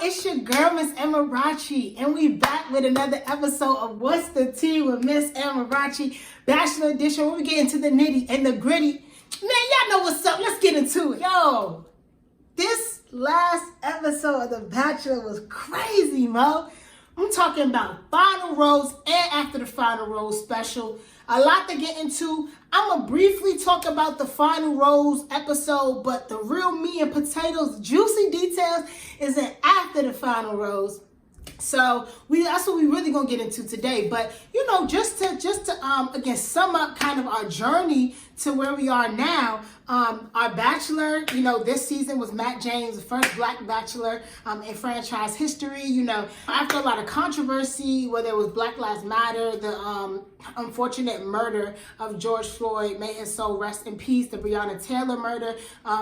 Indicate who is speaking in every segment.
Speaker 1: It's your girl, Miss Amarachi, and we back with another episode of What's the Tea with Miss Amarachi, Bachelor Edition, where we get into the nitty and the gritty. Man, y'all know what's up. Let's get into it. Yo, this last episode of The Bachelor was crazy, Mo. I'm talking about Final Rose and After the Final Rose special. A lot to get into. I'm going to briefly talk about the Final Rose episode, but the real meat and potatoes, juicy details, is in After the Final Rose. So that's what we really gonna get into today. But you know, just to again sum up kind of our journey to where we are now. Our Bachelor, you know, this season was Matt James, the first Black Bachelor in franchise history. You know, after a lot of controversy, whether it was Black Lives Matter, the unfortunate murder of George Floyd, may his soul rest in peace. The Breonna Taylor murder,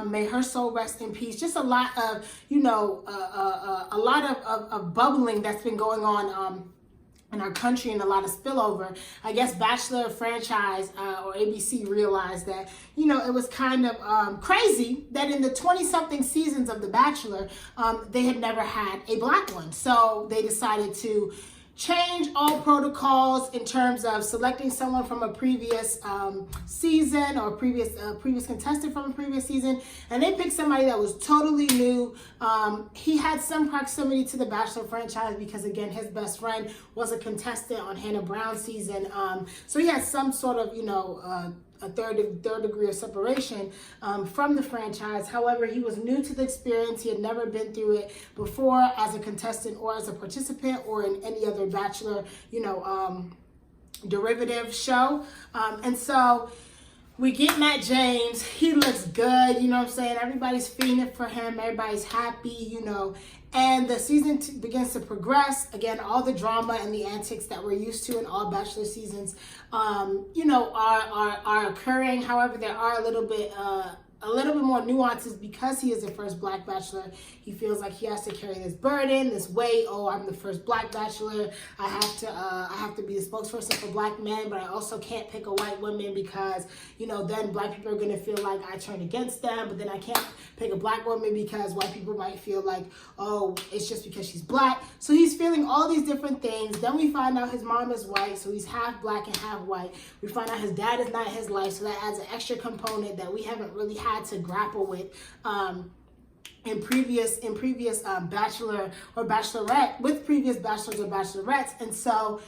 Speaker 1: may her soul rest in peace. Just a lot of, you know, a lot of bubbling that's been going on in our country, and a lot of spillover. I guess Bachelor franchise or ABC realized that, you know, it was kind of crazy that in the 20-something seasons of The Bachelor, they had never had a Black one. So they decided to change all protocols in terms of selecting someone from a previous season or previous contestant from a previous season, and they picked somebody that was totally new. He had some proximity to the Bachelor franchise because, again, his best friend was a contestant on Hannah Brown's season, so he had some sort of, you know, a third degree of separation from the franchise. However, he was new to the experience. He had never been through it before as a contestant or as a participant or in any other Bachelor, you know, derivative show. And so we get Matt James. He looks good, you know what I'm saying? Everybody's fiending for him. Everybody's happy, you know. And the season begins to progress. Again, all the drama and the antics that we're used to in all Bachelor seasons, you know, are occurring. However, there are a little bit more nuances because he is the first Black Bachelor. He feels like he has to carry this burden, this weight. Oh, I'm the first Black Bachelor. I have to be the spokesperson for Black men, but I also can't pick a white woman because, you know, then Black people are gonna feel like I turn against them. But then I can't pick a Black woman because white people might feel like, oh, it's just because she's Black. So he's feeling all these different things. Then we find out his mom is white, so he's half Black and half white. We find out his dad is not in his life, so that adds an extra component that we haven't really had to grapple with in previous Bachelor or Bachelorette, with previous Bachelors or Bachelorettes. And so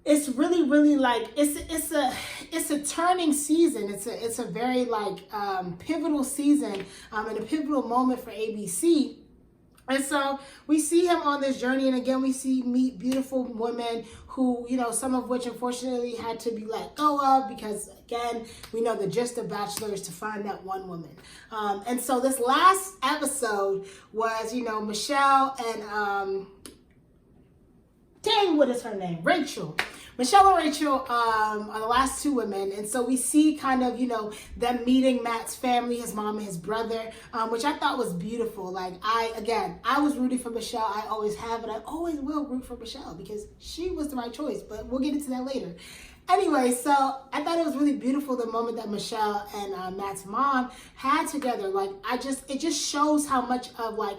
Speaker 1: it's really like it's a turning season. It's a very like pivotal season and a pivotal moment for ABC. And so we see him on this journey, and again, we meet beautiful women who, you know, some of which unfortunately had to be let go of because, again, we know the gist of Bachelor is to find that one woman. And so this last episode was, you know, Michelle and, dang, what is her name? Rachel. Michelle and Rachel are the last two women, and so we see kind of, you know, them meeting Matt's family, his mom and his brother, which I thought was beautiful. Like, I was rooting for Michelle. I always have, and I always will root for Michelle because she was the right choice, but we'll get into that later. Anyway, so I thought it was really beautiful the moment that Michelle and Matt's mom had together. Like, it just shows how much of like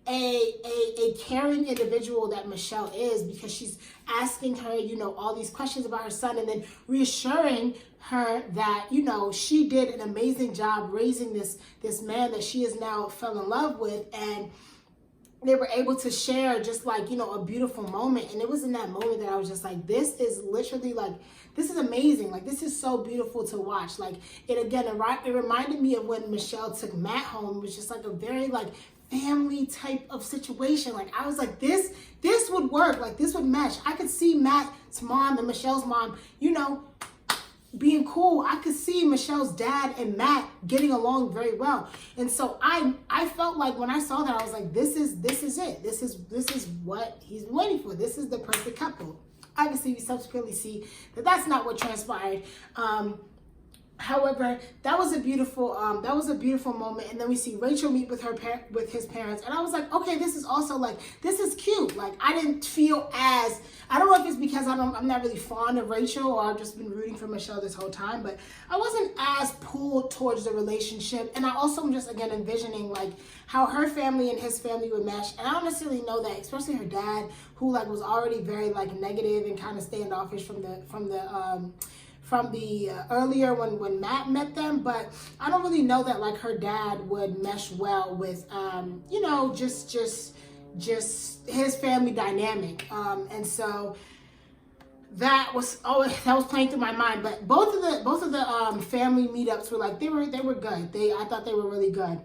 Speaker 1: a caring individual that Michelle is, because she's asking her, you know, all these questions about her son, and then reassuring her that, you know, she did an amazing job raising this man that she has now fell in love with, and they were able to share just like, you know, a beautiful moment. And it was in that moment that I was just like, this is literally like, this is amazing. Like, this is so beautiful to watch. Like, it reminded me of when Michelle took Matt home. It was just like a very like family type of situation. Like, I was like, this would work. Like, this would mesh. I could see Matt's mom and Michelle's mom, you know, being cool. I could see Michelle's dad and Matt getting along very well. And so I felt like when I saw that, I was like, this is it. This is what he's waiting for. This is the perfect couple. Obviously, we subsequently see that that's not what transpired. However, that was a beautiful moment. And then we see Rachel meet with with his parents, and I was like, okay, this is also like, this is cute. Like, I didn't feel as, I don't know if it's because I'm not really fond of Rachel, or I've just been rooting for Michelle this whole time, but I wasn't as pulled towards the relationship. And I also am just, again, envisioning like how her family and his family would mesh. And I don't necessarily know that, especially her dad, who like was already very like negative and kind of standoffish from the earlier when Matt met them. But I don't really know that like her dad would mesh well with you know, just his family dynamic. And so that was playing through my mind. But both of the family meetups were like, they were good. I thought they were really good.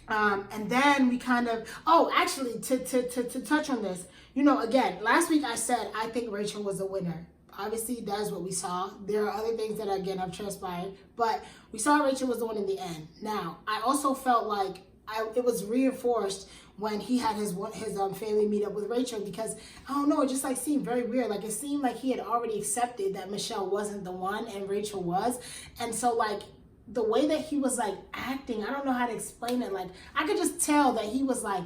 Speaker 1: And then we kind of, actually, to touch on this, you know, again, last week I said I think Rachel was a winner. Obviously, that's what we saw. There are other things that, again, have transpired, but we saw Rachel was the one in the end. Now, I also felt like it was reinforced when he had his family meet up with Rachel, because I don't know, it just like seemed very weird. Like, it seemed like he had already accepted that Michelle wasn't the one and Rachel was. And so like the way that he was like acting, I don't know how to explain it. Like, I could just tell that he was like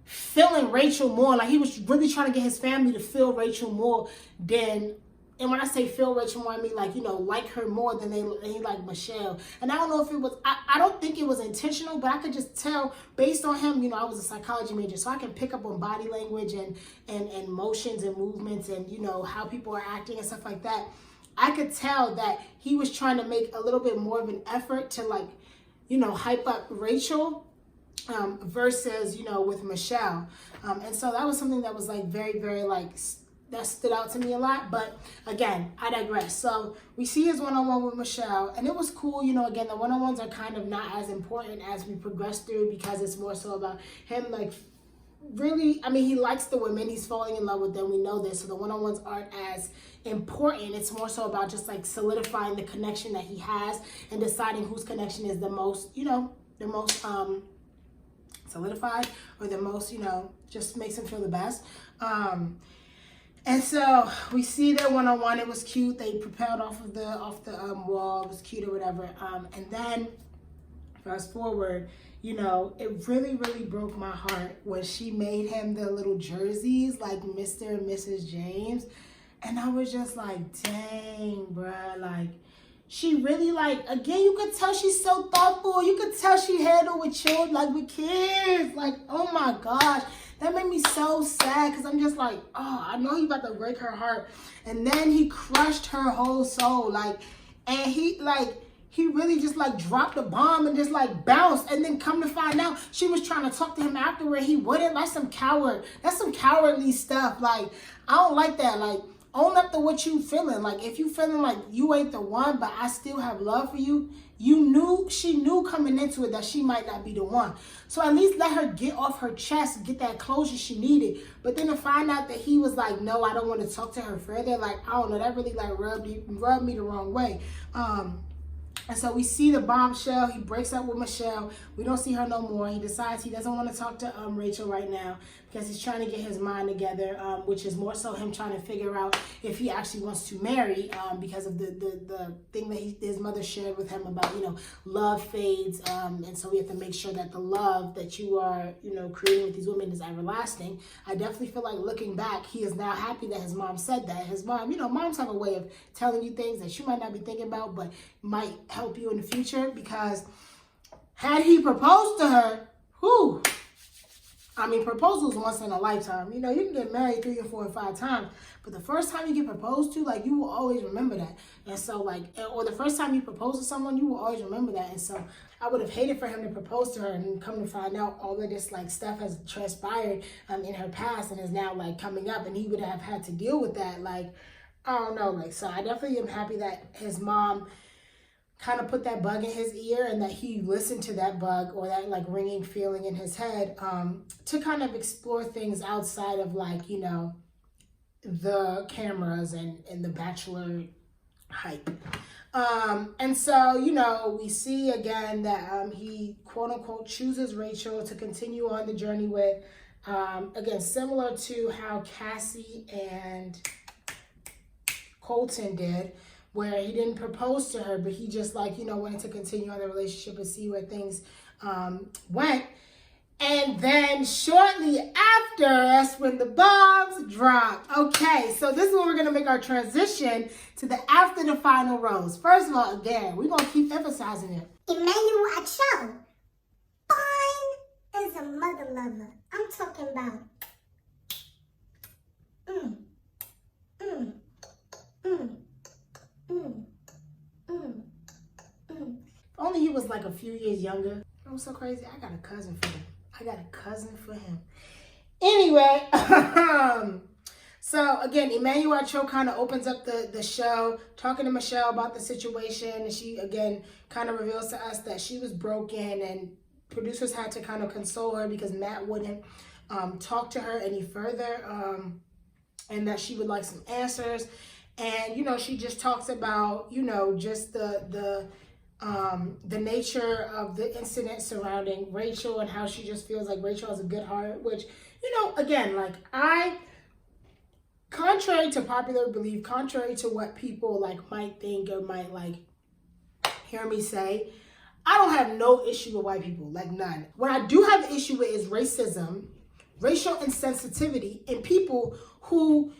Speaker 1: feeling Rachel more. Like, he was really trying to get his family to feel Rachel more than, and when I say feel Rachel more, I mean like, you know, like her more than they like Michelle. And I don't know if it was, I don't think it was intentional, but I could just tell based on him. You know, I was a psychology major, so I can pick up on body language and motions and movements and, you know, how people are acting and stuff like that. I could tell that he was trying to make a little bit more of an effort to like, you know, hype up Rachel versus, you know, with Michelle. And so that was something that was like very, very like, that stood out to me a lot. But again, I digress. So we see his one-on-one with Michelle, and it was cool. You know, again, the one-on-ones are kind of not as important as we progress through, because it's more so about him like really, I mean, he likes the women, he's falling in love with them, we know this, so the one-on-ones aren't as important. It's more so about just like solidifying the connection that he has and deciding whose connection is the most, you know, the most solidified, or the most, you know, just makes him feel the best. And so we see their one-on-one. It was cute. They propelled off the wall. It was cute or whatever. And then fast forward, you know, it really, really broke my heart when she made him the little jerseys like Mr. and Mrs. James. And I was just like, dang, bruh, like, she really, like, again, you could tell she's so thoughtful. You could tell she handled with children, like with kids. Like, oh my gosh. That made me so sad, because I'm just like, oh, I know he about to break her heart. And then he crushed her whole soul. Like, and he really just like dropped a bomb and just like bounced. And then come to find out, she was trying to talk to him afterward. He wouldn't. That's some cowardly stuff. Like, I don't like that. Like, own up to what you feeling. Like, if you feeling like you ain't the one, but I still have love for you, she knew coming into it that she might not be the one. So at least let her get off her chest, get that closure she needed. But then to find out that he was like, no, I don't want to talk to her further, like, I don't know, that really like rubbed me the wrong way. And so we see the bombshell. He breaks up with Michelle. We don't see her no more. He decides he doesn't want to talk to Rachel right now, because he's trying to get his mind together, which is more so him trying to figure out if he actually wants to marry, because of the thing that his mother shared with him about, you know, love fades. And so we have to make sure that the love that you are, you know, creating with these women is everlasting. I definitely feel like, looking back, he is now happy that his mom said that. His mom, you know, moms have a way of telling you things that you might not be thinking about, but might help you in the future. Because had he proposed to her, whew, I mean, proposals once in a lifetime. You know, you can get married 3 or 4 or 5 times, but the first time you get proposed to, like, you will always remember that. And so, like, or the first time you propose to someone, you will always remember that. And so I would have hated for him to propose to her and come to find out all of this, like, stuff has transpired in her past and is now, like, coming up, and he would have had to deal with that. Like, I don't know. Like, so I definitely am happy that his mom kind of put that bug in his ear, and that he listened to that bug, or that like ringing feeling in his head, to kind of explore things outside of, like, you know, the cameras and the Bachelor hype. And so, you know, we see again that he quote unquote chooses Rachel to continue on the journey with, again, similar to how Cassie and Colton did, where he didn't propose to her, but he just like, wanted to continue on the relationship and see where things went. And then shortly after, that's when the bombs dropped. Okay, so this is when we're going to make our transition to the after the final rose. First of all, again, we're going to keep emphasizing it.
Speaker 2: Emmanuel Acho, fine as a mother lover. I'm talking about
Speaker 1: If only he was like a few years younger. I'm so crazy. I got a cousin for him. Anyway, so again, Emmanuel Cho kind of opens up the show, talking to Michelle about the situation, and she again kind of reveals to us that she was broken, and producers had to kind of console her because Matt wouldn't talk to her any further, and that she would like some answers. And she just talks about just the nature of the incident surrounding Rachel and how she just feels like Rachel has a good heart, which, again, like contrary to popular belief, contrary to what people like might think or might like hear me say, I don't have no issue with white people, like none. What I do have an issue with is racism, racial insensitivity, and people who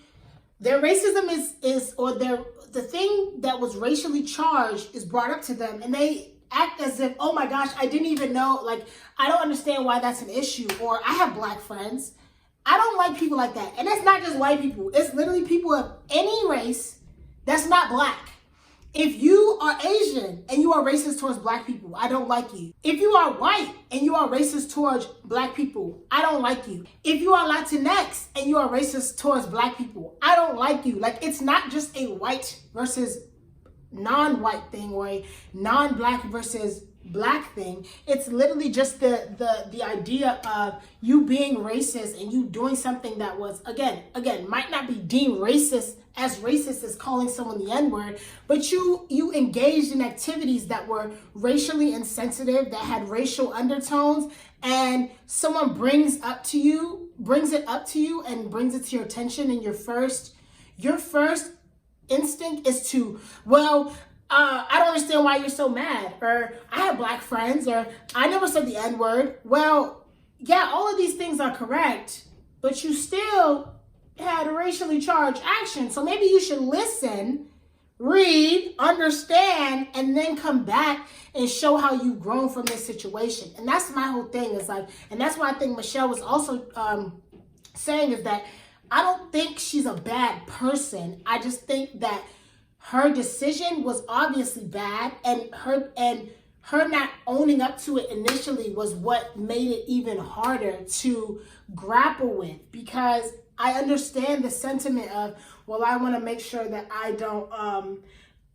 Speaker 1: their racism is or the thing that was racially charged is brought up to them, and they act as if, oh my gosh, I didn't even know, like, I don't understand why that's an issue, or I have black friends. I don't like people like that. And it's not just white people. It's literally people of any race that's not black. If you are Asian and you are racist towards black people, I don't like you. If you are white and you are racist towards black people, I don't like you. If you are Latinx and you are racist towards black people, I don't like you. Like, it's not just a white versus non-white thing or a non-black versus black thing. It's literally just the idea of you being racist and you doing something that was, again, might not be deemed racist as calling someone the N-word, but you engaged in activities that were racially insensitive, that had racial undertones, and someone brings it up to you and brings it to your attention, and your first instinct is to, I don't understand why you're so mad, or I have black friends, or I never said the N-word. Well, yeah, all of these things are correct, but you still had a racially charged action. So maybe you should listen, read, understand, and then come back and show how you've grown from this situation. And that's my whole thing, is like, and that's why I think Michelle was also saying, is that I don't think she's a bad person. I just think that her decision was obviously bad, and her not owning up to it initially was what made it even harder to grapple with, because I understand the sentiment of, well, I want to make sure that I don't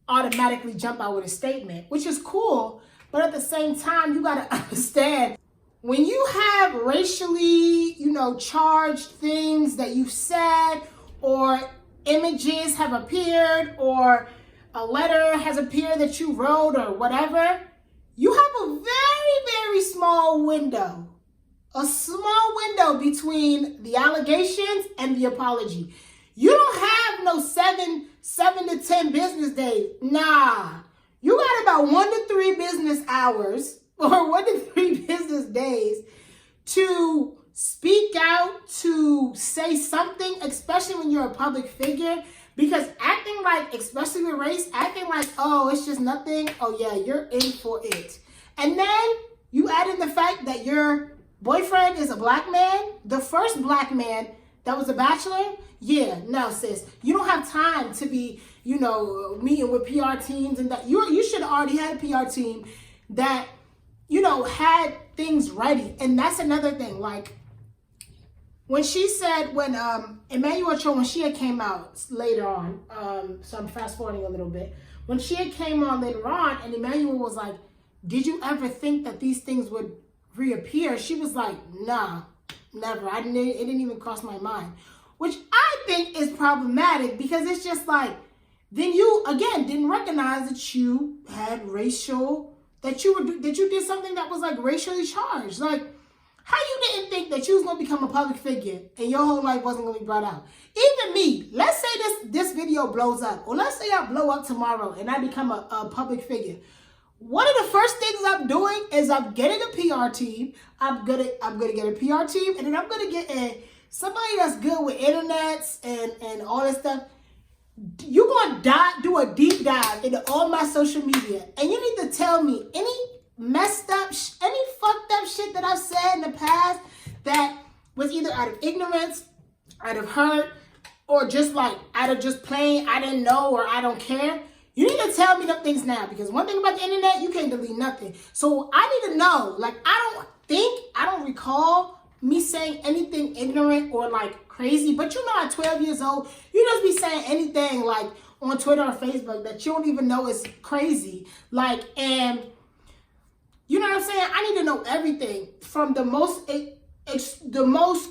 Speaker 1: automatically jump out with a statement, which is cool, but at the same time, you got to understand, when you have racially, charged things that you've said, or images have appeared, or a letter has appeared that you wrote, or whatever, you have a very, very small window. A small window between the allegations and the apology. You don't have no 7 to 10 business days. Nah. You got about 1 to 3 business hours or 1 to 3 business days to speak out, to say something, especially when you're a public figure. Because acting like, especially with race, acting like, oh, it's just nothing. Oh yeah, you're in for it. And then you add in the fact that your boyfriend is a black man, the first black man that was a bachelor. Yeah, no, sis, you don't have time to be, meeting with PR teams and that. You should have already had a PR team that, had things ready. And that's another thing. Like, when she said, when Emmanuel Cho, when she had came out later on, so I'm fast forwarding a little bit. When she had came on later on, and Emmanuel was like, did you ever think that these things would reappear? She was like, nah, never. It didn't even cross my mind, which I think is problematic, because it's just like, then you again didn't recognize that you had that you did something that was like racially charged. Like, how you didn't think think that you was going to become a public figure and your whole life wasn't going to be brought out. Even me, let's say this video blows up, or let's say I blow up tomorrow and I become a public figure. One of the first things I'm doing is I'm getting a PR team. I'm gonna get a PR team, and then I'm gonna get somebody that's good with internets and all this stuff. You're gonna do a deep dive into all my social media, and you need to tell me any messed up, any fucked up shit that I've said in the past that was either out of ignorance, out of hurt, or just like out of just plain I didn't know or I don't care. You need to tell me them things now, because one thing about the internet, you can't delete nothing. So I need to know. Like, I don't recall me saying anything ignorant or like crazy. But you know, at 12 years old, you just be saying anything like on Twitter or Facebook that you don't even know is crazy. Like, and you know what I'm saying? I need to know everything from the most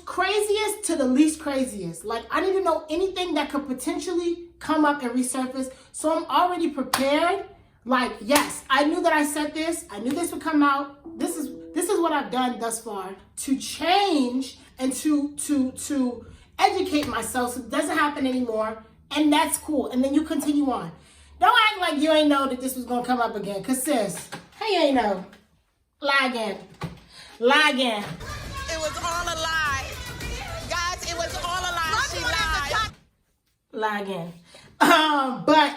Speaker 1: craziest to the least craziest. Like, I need to know anything that could potentially come up and resurface, so I'm already prepared. Like, yes, I knew that I said this. I knew this would come out. This is what I've done thus far to change and to educate myself so it doesn't happen anymore, and that's cool. And then you continue on. Don't act like you ain't know that this was gonna come up again, cause sis, how you ain't know? Lie again. Lie again.
Speaker 3: It was all a lie. Guys, it was all a lie. She lied.
Speaker 1: Lie again. But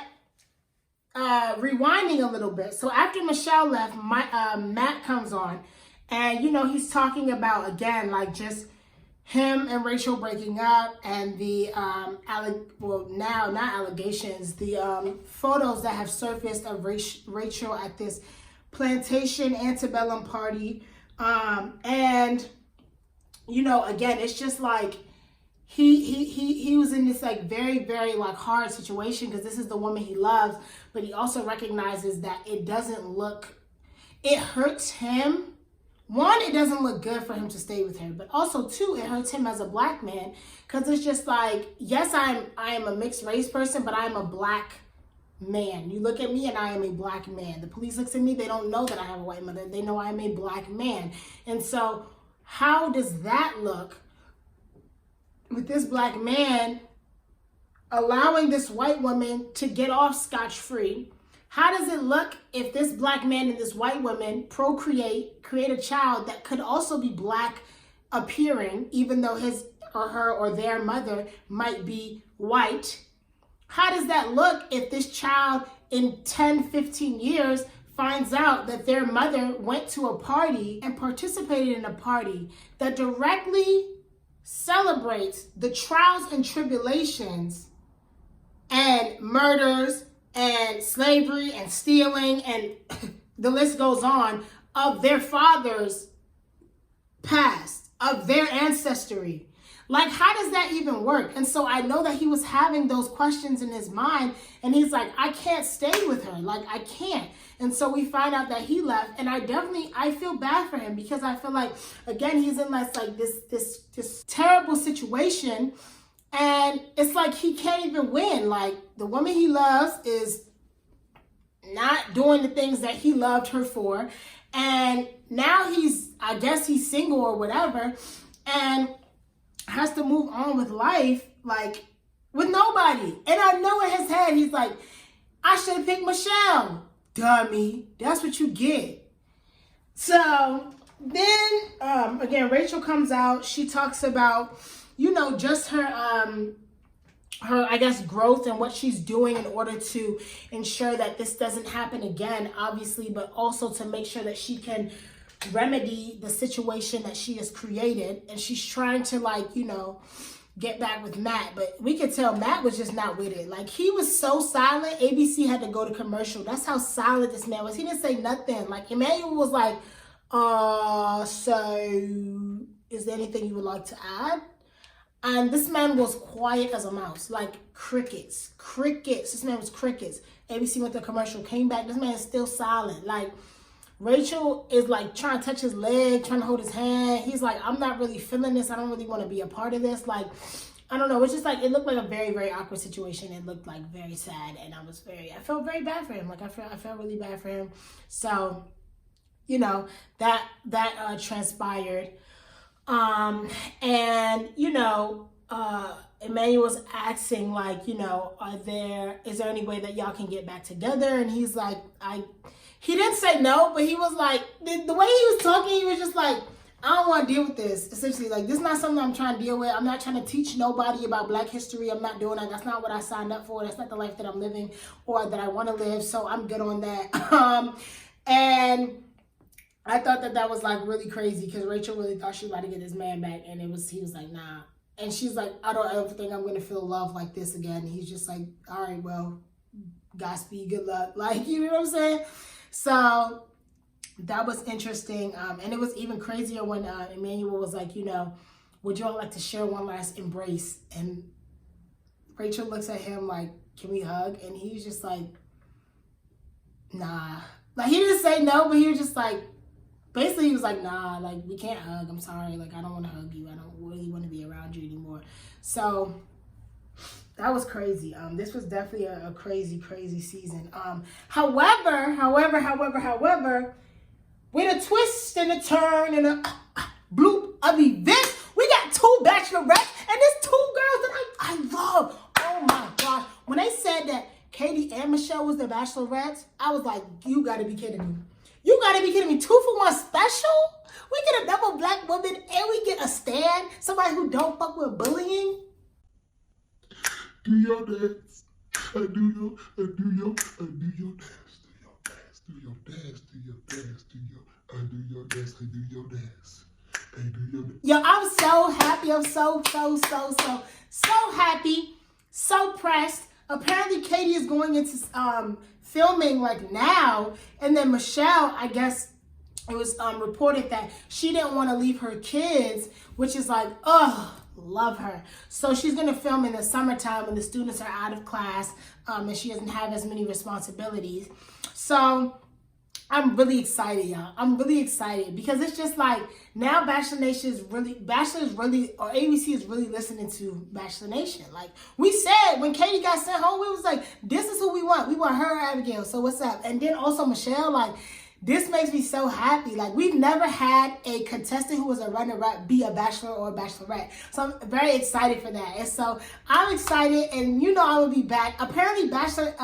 Speaker 1: rewinding a little bit. So after Michelle left, Matt comes on, and you know, he's talking about, again, like just him and Rachel breaking up, and the now not allegations, the photos that have surfaced of Rachel at this plantation antebellum party. And you know, again, it's just like he was in this like very, very like hard situation, because this is the woman he loves, but he also recognizes that it hurts him. One, it doesn't look good for him to stay with her, but also two, it hurts him as a black man, because it's just like, yes, I am a mixed race person, but I'm a black man. You look at me and I am a black man. The police looks at me, they don't know that I have a white mother. They know I'm a black man. And so how does that look with this black man allowing this white woman to get off scotch-free? How does it look if this black man and this white woman create a child that could also be black appearing, even though his or her or their mother might be white? How does that look if this child in 10, 15 years finds out that their mother went to a party and participated in a party that directly celebrates the trials and tribulations and murders and slavery and stealing, and the list goes on, of their father's past, of their ancestry? Like, how does that even work? And so I know that he was having those questions in his mind, and he's like, I can't stay with her. Like, I can't. And so we find out that he left, and I feel bad for him, because I feel like, again, he's in this terrible situation, and it's like he can't even win. Like, the woman he loves is not doing the things that he loved her for, and now I guess he's single or whatever, and has to move on with life, like, with nobody. And I know in his head, he's like, I should have picked Michelle. Dummy. That's what you get. So then, again, Rachel comes out. She talks about, you know, just her, I guess, growth and what she's doing in order to ensure that this doesn't happen again, obviously, but also to make sure that she can remedy the situation that she has created. And she's trying to, like, you know, get back with Matt, but we could tell Matt was just not with it. Like, he was so silent, ABC had to go to commercial. That's how silent this man was. He didn't say nothing. Like, Emmanuel was like, so is there anything you would like to add? And this man was quiet as a mouse, like crickets. This man was crickets. ABC went to commercial, came back. This man is still silent. Like, Rachel is like trying to touch his leg, trying to hold his hand. He's like, I'm not really feeling this. I don't really want to be a part of this. Like, I don't know. It's just like, it looked like a very, very awkward situation. It looked like very sad. And I felt very bad for him. Like, I felt really bad for him. So, you know, that transpired. And, you know, Emmanuel was asking, like, you know, is there any way that y'all can get back together? And he's like, he didn't say no, but he was like, the way he was talking, he was just like, I don't want to deal with this. Essentially, like, this is not something I'm trying to deal with. I'm not trying to teach nobody about Black history. I'm not doing that. That's not what I signed up for. That's not the life that I'm living or that I want to live. So I'm good on that. And I thought that was like really crazy because Rachel really thought she was about to get this man back, and he was like, nah. And she's like, I don't ever think I'm gonna feel love like this again. And he's just like, all right, well, Godspeed, good luck. Like, you know what I'm saying? So that was interesting. And it was even crazier when Emmanuel was like, you know, would y'all like to share one last embrace? And Rachel looks at him like, can we hug? And he's just like, nah. Like, he didn't say no, but he was just like, basically he was like, nah, like, we can't hug. I'm sorry. Like, I don't want to hug you. I don't really want to be around you anymore. So that was crazy. This was definitely a crazy, crazy season. However, with a twist and a turn and a bloop of events, we got 2 bachelorettes, and there's 2 girls that I love. Oh my gosh. When they said that Katie and Michelle was the bachelorettes, I was like, you gotta be kidding me. You gotta be kidding me. 2 for 1 special? We get a double Black woman and we get a stan, somebody who don't fuck with bullying.
Speaker 4: Do your dance. Do your dance. Do your dance. Do your dance. Do your dance. Do your dance. Do your dance.
Speaker 1: Yo, I'm so happy. I'm so happy. So pressed. Apparently Katie is going into filming like now, and then Michelle, I guess it was reported that she didn't want to leave her kids, which is like, love her. So she's going to film in the summertime when the students are out of class, and she doesn't have as many responsibilities. So I'm really excited, y'all. I'm really excited because it's just like now Bachelor is really, or ABC is really listening to Bachelor Nation. Like we said, when Katie got sent home, we was like, this is who we want. We want her, Abigail. So what's up? And then also Michelle, like, this makes me so happy. Like, we've never had a contestant who was a runner-up be a bachelor or a bachelorette. So I'm very excited for that. And so I'm excited, and you know I will be back. Apparently, Bachelor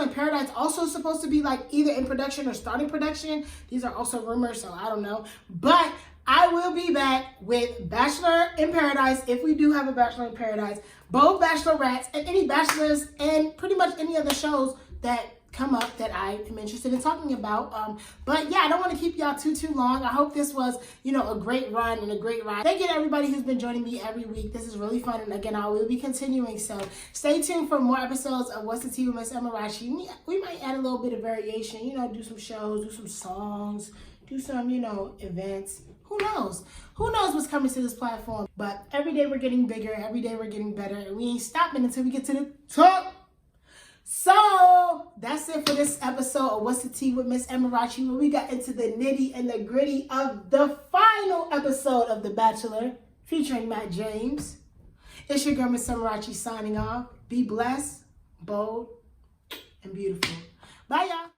Speaker 1: in Paradise also supposed to be like either in production or starting production. These are also rumors, so I don't know. But I will be back with Bachelor in Paradise, if we do have a Bachelor in Paradise, both bachelorettes, and any bachelors, and pretty much any other shows that come up that I am interested in talking about. But yeah, I don't want to keep y'all too long. I hope this was, you know, a great run and a great ride. Thank you to everybody who's been joining me every week. This is really fun, and again, I will be continuing. So stay tuned for more episodes of What's the Tea with Miss Amarachi. We might add a little bit of variation, you know, do some shows, do some songs, do some, you know, events. Who knows? Who knows what's coming to this platform? But every day we're getting bigger, every day we're getting better, and we ain't stopping until we get to the top. So that's it for this episode of What's the Tea with Miss Amarachi, where we got into the nitty and the gritty of the final episode of The Bachelor, featuring Matt James. It's your girl, Miss Amarachi, signing off. Be blessed, bold, and beautiful. Bye, y'all.